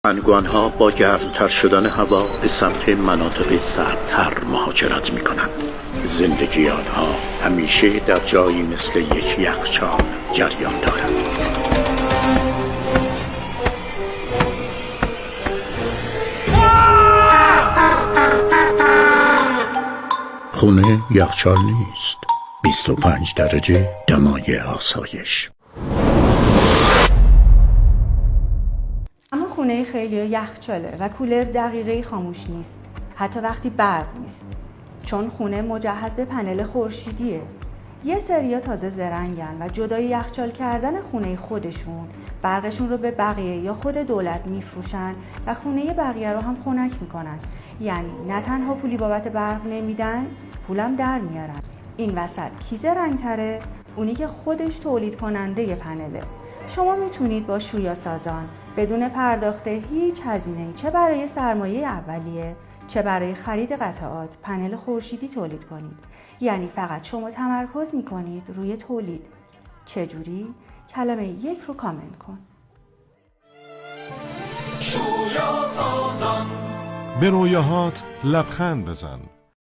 پنگوئن‌ها با گرمتر شدن هوا به سمت مناطق سردتر مهاجرت می‌کنند. زندگی آنها همیشه در جایی مثل یک یخچال جریان دارد. خونه یخچال نیست. 25 درجه دمای آسایش. اما خونه خیلی یخچاله و کولر دقیقه خاموش نیست، حتی وقتی برق نیست، چون خونه مجهز به پنل خورشیدیه. یه سریا تازه زرنگن و جدای یخچال کردن خونه خودشون برقشون رو به بقیه یا خود دولت میفروشن و خونه بقیه رو هم خنک میکنن. یعنی نه تنها پولی بابت برق نمیدن، پولم در میارن. این وسط کی زرنگ‌تره؟ اونی که خودش تولید کننده پنله. شما میتونید با شویا سازان بدون پرداخت هیچ هزینه‌ای، چه برای سرمایه اولیه چه برای خرید قطعات، پنل خورشیدی تولید کنید. یعنی فقط شما تمرکز میکنید روی تولید. چجوری؟ کلمه 1 رو کامنت کن. شویا سازان به رویاهات لبخند بزن.